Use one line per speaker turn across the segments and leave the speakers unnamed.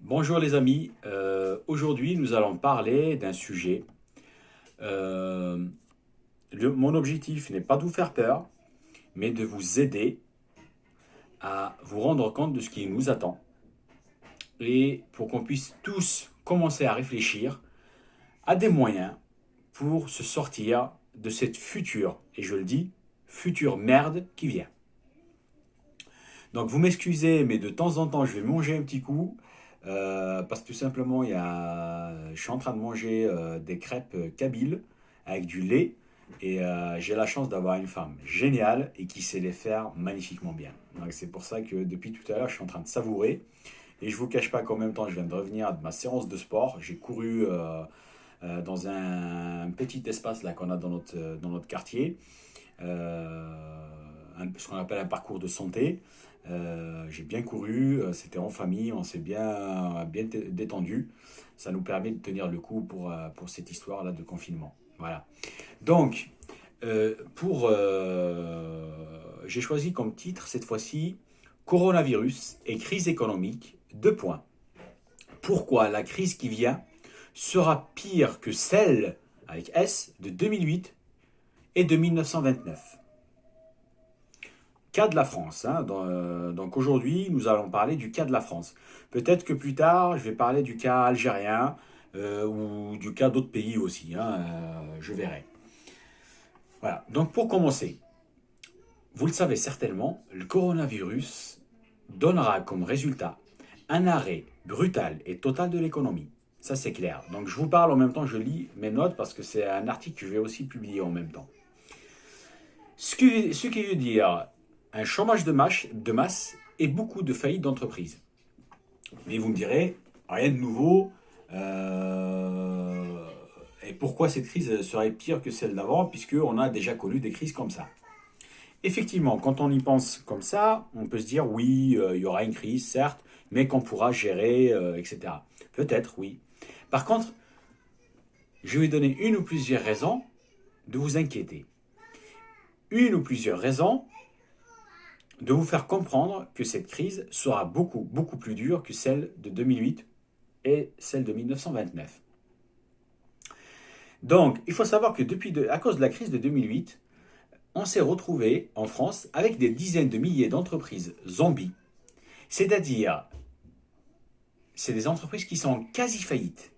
Bonjour les amis. Aujourd'hui nous allons parler d'un sujet. Euh, Mon objectif n'est pas de vous faire peur, mais de vous aider à vous rendre compte de ce qui nous attend et pour qu'on puisse tous commencer à réfléchir à des moyens pour se sortir de cette future, et je le dis, future merde qui vient. Donc vous m'excusez, mais de temps en temps je vais manger un petit coup. Parce que tout simplement, je suis en train de manger des crêpes kabyles avec du lait. Et j'ai la chance d'avoir une femme géniale et qui sait les faire magnifiquement bien. Donc c'est pour ça que depuis tout à l'heure, je suis en train de savourer. Et je vous cache pas qu'en même temps, je viens de revenir de ma séance de sport. J'ai couru dans un petit espace là qu'on a dans notre quartier. Ce qu'on appelle un parcours de santé. J'ai bien couru, c'était en famille, on s'est bien détendu. Ça nous permet de tenir le coup pour cette histoire-là de confinement. Voilà. Donc, j'ai choisi comme titre cette fois-ci Coronavirus et crise économique, deux points. Pourquoi la crise qui vient sera pire que celle, avec S, de 2008 et de 1929. Cas de la France. Hein. Donc aujourd'hui, nous allons parler du cas de la France. Peut-être que plus tard, je vais parler du cas algérien ou du cas d'autres pays aussi. Hein, je verrai. Voilà. Donc pour commencer, vous le savez certainement, le coronavirus donnera comme résultat un arrêt brutal et total de l'économie. Ça c'est clair. Donc je vous parle en même temps, je lis mes notes parce que c'est un article que je vais aussi publier en même temps. Ce qui veut dire un chômage de masse et beaucoup de faillites d'entreprises. Mais vous me direz, rien de nouveau. Et pourquoi cette crise serait pire que celle d'avant, puisqu'on a déjà connu des crises comme ça. Effectivement, quand on y pense comme ça, on peut se dire oui, il y aura une crise, certes, mais qu'on pourra gérer, etc. Peut-être, oui. Par contre, je vais donner une ou plusieurs raisons de vous inquiéter. Une ou plusieurs raisons de vous faire comprendre que cette crise sera beaucoup plus dure que celle de 2008 et celle de 1929. Donc, il faut savoir que à cause de la crise de 2008, on s'est retrouvé en France avec des dizaines de milliers d'entreprises zombies. C'est-à-dire, c'est des entreprises qui sont quasi faillites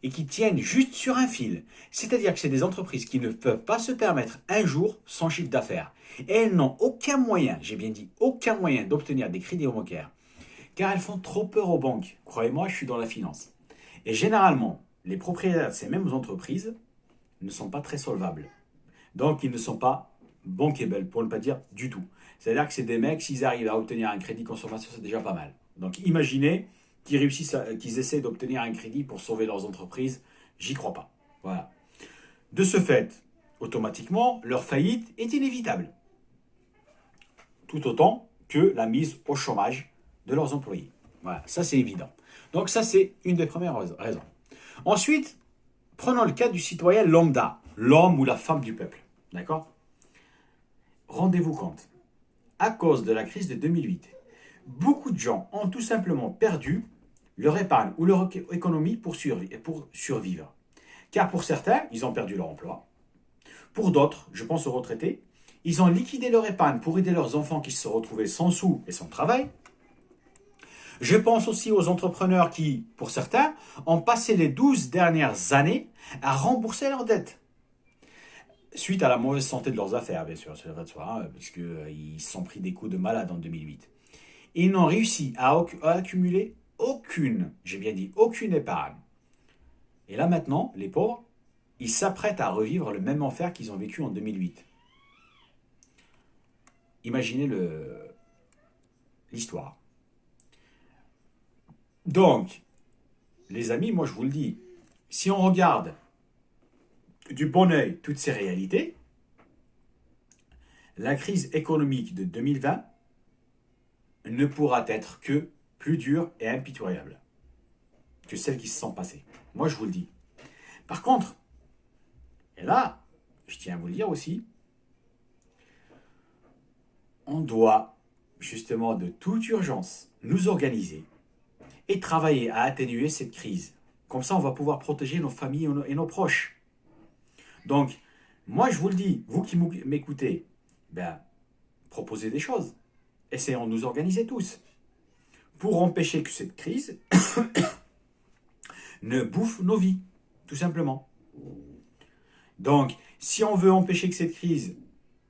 et qui tiennent juste sur un fil. C'est-à-dire que c'est des entreprises qui ne peuvent pas se permettre un jour sans chiffre d'affaires. Et elles n'ont aucun moyen, j'ai bien dit aucun moyen d'obtenir des crédits bancaires. Car elles font trop peur aux banques. Croyez-moi, je suis dans la finance. Et généralement, les propriétaires de ces mêmes entreprises ne sont pas très solvables. Donc, ils ne sont pas bankable, pour ne pas dire du tout. C'est-à-dire que c'est des mecs, s'ils arrivent à obtenir un crédit consommation, c'est déjà pas mal. Donc, imaginez qu'ils essaient d'obtenir un crédit pour sauver leurs entreprises. J'y crois pas. Voilà. De ce fait, automatiquement, leur faillite est inévitable. Tout autant que la mise au chômage de leurs employés. Voilà, ça c'est évident. Donc ça c'est une des premières raisons. Ensuite, prenons le cas du citoyen lambda, l'homme ou la femme du peuple. D'accord? Rendez-vous compte, à cause de la crise de 2008, beaucoup de gens ont tout simplement perdu leur épargne ou leur économie pour survivre. Car pour certains, ils ont perdu leur emploi. Pour d'autres, je pense aux retraités, ils ont liquidé leur épargne pour aider leurs enfants qui se retrouvaient sans sous et sans travail. Je pense aussi aux entrepreneurs qui, pour certains, ont passé les 12 dernières années à rembourser leurs dettes. Suite à la mauvaise santé de leurs affaires, bien sûr, c'est vrai de soi, puisqu'ils se sont pris des coups de malade en 2008. Ils n'ont réussi à accumuler aucune, j'ai bien dit aucune épargne. Et là maintenant, les pauvres, ils s'apprêtent à revivre le même enfer qu'ils ont vécu en 2008. Imaginez l'histoire. Donc, les amis, moi je vous le dis, si on regarde du bon œil toutes ces réalités, la crise économique de 2020 ne pourra être que plus dure et impitoyable que celles qui se sont passées. Moi je vous le dis. Par contre, et là, je tiens à vous le dire aussi, on doit justement de toute urgence nous organiser et travailler à atténuer cette crise. Comme ça, on va pouvoir protéger nos familles et nos proches. Donc, moi, je vous le dis, vous qui m'écoutez, ben, proposez des choses. Essayons de nous organiser tous pour empêcher que cette crise ne bouffe nos vies, tout simplement. Donc, si on veut empêcher que cette crise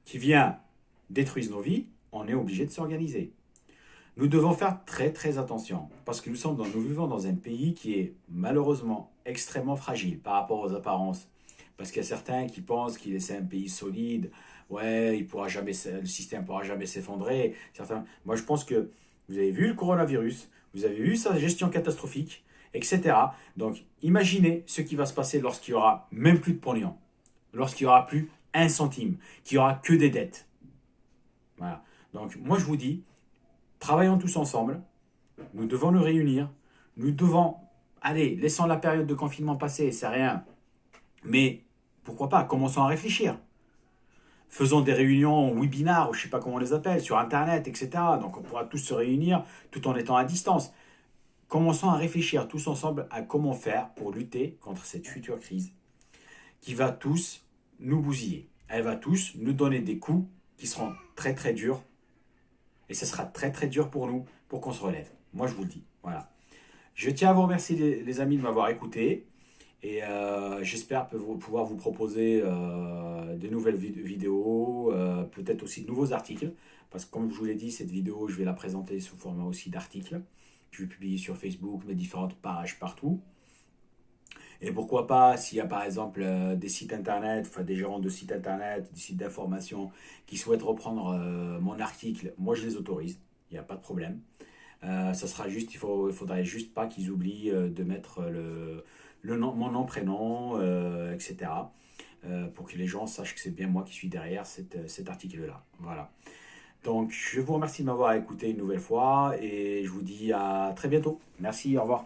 qui vient détruise nos vies, on est obligé de s'organiser. Nous devons faire très très attention parce que nous vivons dans un pays qui est malheureusement extrêmement fragile par rapport aux apparences. Parce qu'il y a certains qui pensent qu'il est un pays solide, ouais, le système ne pourra jamais s'effondrer. Moi je pense que vous avez vu le coronavirus, vous avez vu sa gestion catastrophique, etc. Donc imaginez ce qui va se passer lorsqu'il y aura même plus de pognon, lorsqu'il n'y aura plus un centime, qu'il n'y aura que des dettes. Voilà. Donc moi je vous dis, travaillons tous ensemble, nous devons nous réunir, nous devons, allez, laissons la période de confinement passer, c'est rien, mais pourquoi pas, commençons à réfléchir. Faisons des réunions webinaires, ou je ne sais pas comment on les appelle, sur Internet, etc. Donc on pourra tous se réunir tout en étant à distance. Commençons à réfléchir tous ensemble à comment faire pour lutter contre cette future crise qui va tous nous bousiller. Elle va tous nous donner des coups qui seront très très durs. Et ce sera très très dur pour nous pour qu'on se relève. Moi je vous le dis. Voilà. Je tiens à vous remercier les amis de m'avoir écouté. Et j'espère pouvoir vous proposer de nouvelles vidéos, peut-être aussi de nouveaux articles. Parce que comme je vous l'ai dit, cette vidéo, je vais la présenter sous format aussi d'articles. Je vais publier sur Facebook, mes différentes pages partout. Et pourquoi pas, s'il y a par exemple des sites internet, enfin des gérants de sites internet, des sites d'information qui souhaitent reprendre mon article, moi je les autorise, il n'y a pas de problème. Ça sera juste, il faudrait juste pas qu'ils oublient de mettre mon nom, prénom, etc. Pour que les gens sachent que c'est bien moi qui suis derrière cet article-là. Voilà. Donc je vous remercie de m'avoir écouté une nouvelle fois et je vous dis à très bientôt. Merci, au revoir.